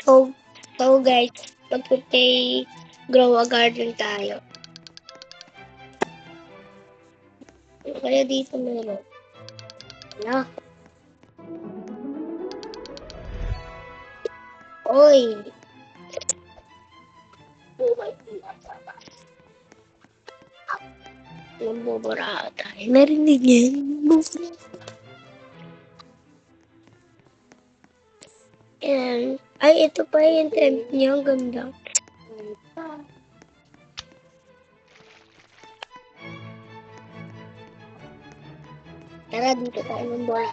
So, guys, magpe-play Grow a Garden tayo. Kaya dito meron. Wala. Oy! Yung bubura tayo. Narinig yan. And, ay, ito pa yung tent niya. Ang ganda. Tara, dito tayo ng bola.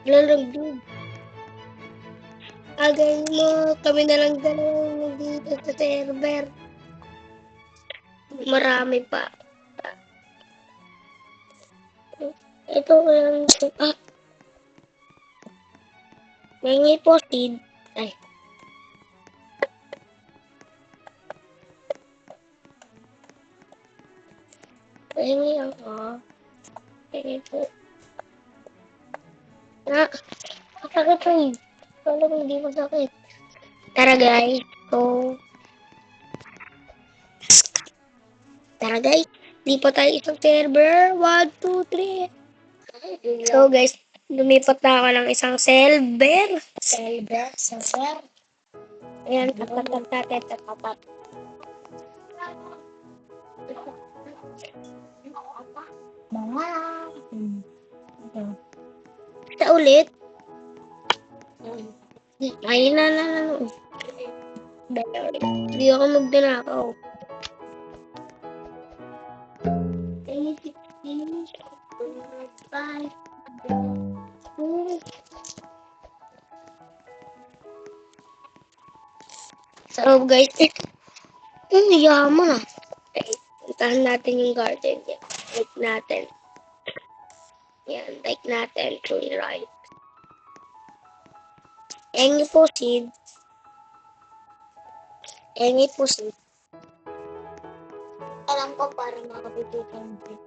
Lalagdug. Agay mo, kami na lang dalawang dito sa server. Marami pa. Ito lang. May posid. Ay. Pahingi ako. Pahingi po. Masakit po eh. Wala ko hindi masakit. Tara guys. Tara guys. Di pa tayo isang server. 1, 2, 3. So guys, lumipat na ako ng isang server. Server. Ayan, tatat. Sa ulit. Ay, na. Hindi ako magdanakaw. Bye. So guys, yaman ah. Puntahan natin yung garden niya. Like natin. Yan, like natin. To the right. Engi po seed. Alam ko para makapipit yung break.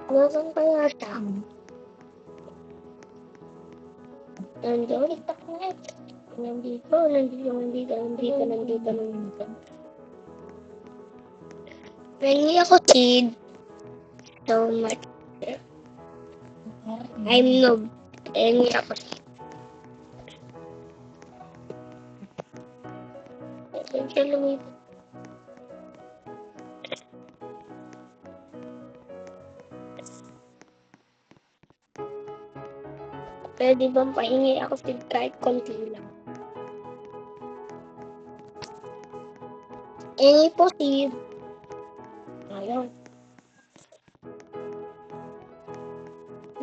Nasaan kaya siya? Nandito. Pengi ako seed. So much. I'm noob. Pengi ako seed. Siya lumipat. Pwede bang pahingi ako seed kahit konti lang? Engi po seed. Ayun.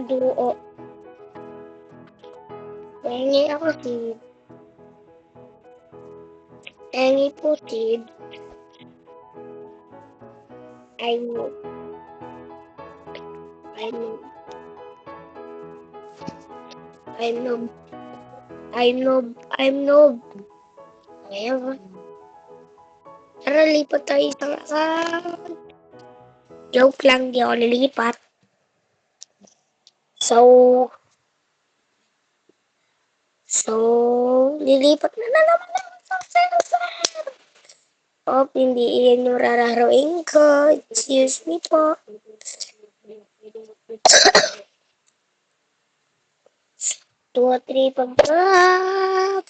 Duo. Engi ako seed. Engi po seed. I'm noob. Ngayon. Tara, lipat tayo isang account. Joke lang, di ako lilipat. So, lilipat na naman ako sa server. Hindi iyan yung rararuin ko. Excuse me po. Two, three, pag-up.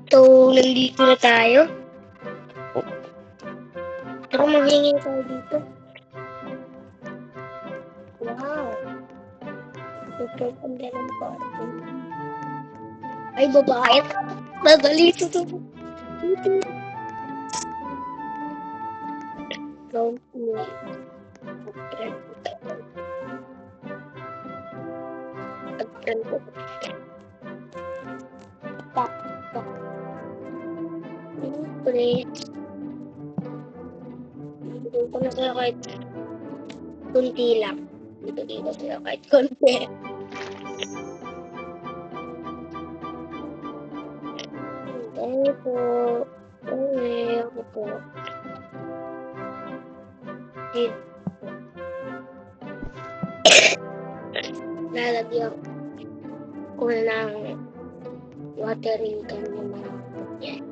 So, nandito na tayo. Ako maghingi tayo dito. Wow. Super ganda ng party. Ay, babae. Magalito to. Don't wait. Pag-friend ko. Siyempre. Dito ko na sila kahit kunti lang. Dito sila kahit kunti. Ay po. Ay, ako po. lalagyan ko ng watering can yung mga yan.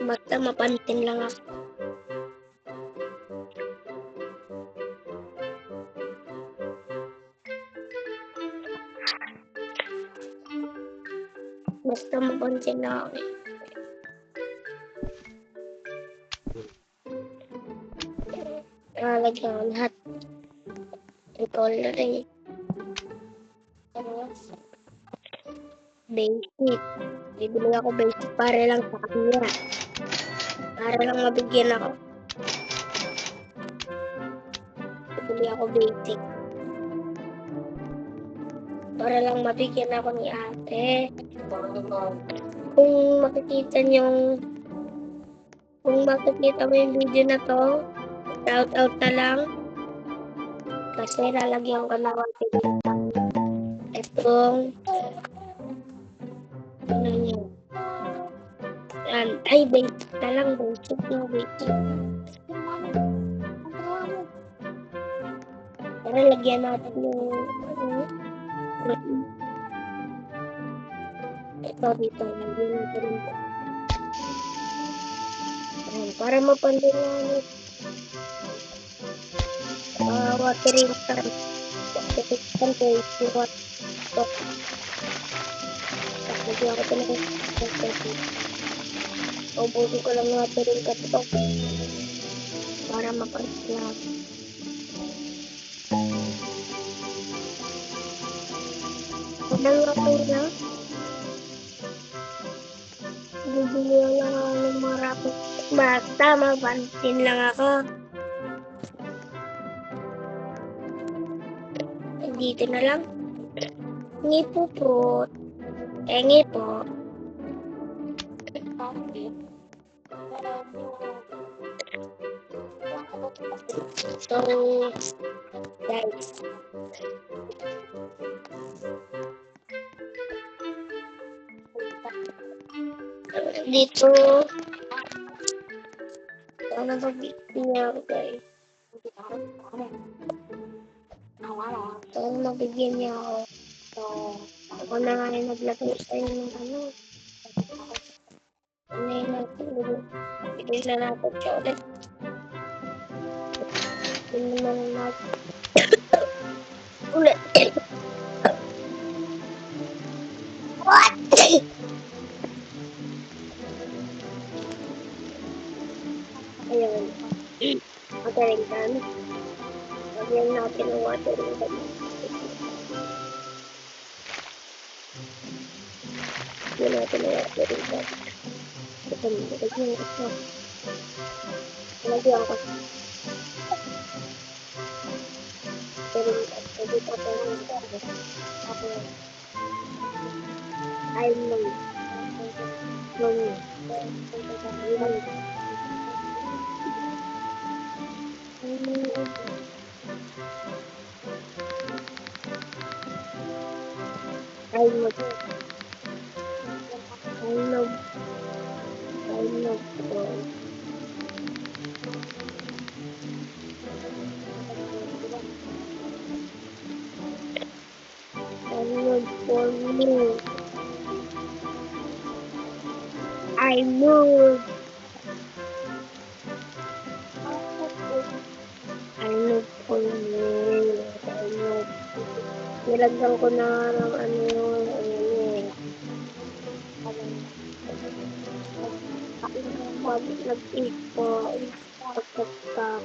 Basta mapansin lang ako. Basta mapansin lang ako. Lalagyan ko lahat. Coloring. Basic. Bibili ako basic para lang sa kanya. Para lang mabigyan ako. Bibili ako basic. Para lang mabigyan ako ni ate. Kung makikita mo yung video na to, shout out na lang. Kasi lalagyan ko na itong ano niya. Ay, basic na lang. Basic na basic. Para lagyan natin yung ito dito. Lagyan natin ito. Para mapandungan watering can. Watering can ko yung water. Lagyan ko ito na ito. Ubusin ko lang watering can ito. Para mapandungan. Dalawa na. Bibili lang ako ng marami. Basta mapansin lang ako. Dito na lang. Ngipo po. Ngipo. So, guys. Dito. Ano ba niya ako, guys? Ano mabigyan niya ako? So, ako na nga yung naglagay sa'yo ng ano. Ano yung natin? Bigay na natin siya ulit. Hindi naman natin. Ulit. What? Ayan. Watering can. Lagyan natin ang watering can. Lagyan natin ang watering can. Lagyan ko. Lagyan ko. Watering can. Pwede pa tayo ako. I know. I know for me. I know. Nilagyan ko na ng pag nag-ipo, pagkatap.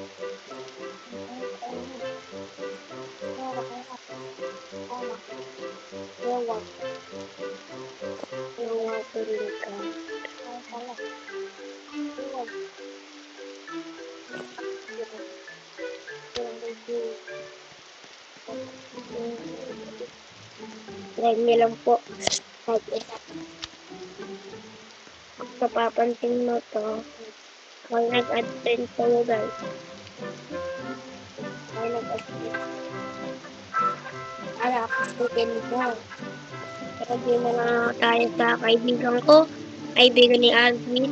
Yung watering can. Like nyo lang po. Kung napapansin mo to, kung nag-add kayo guys. Kung nag-add para kapasitin mo. Lagyan na lang tayo sa kaibigan ko. Kaibigan ni Alvin.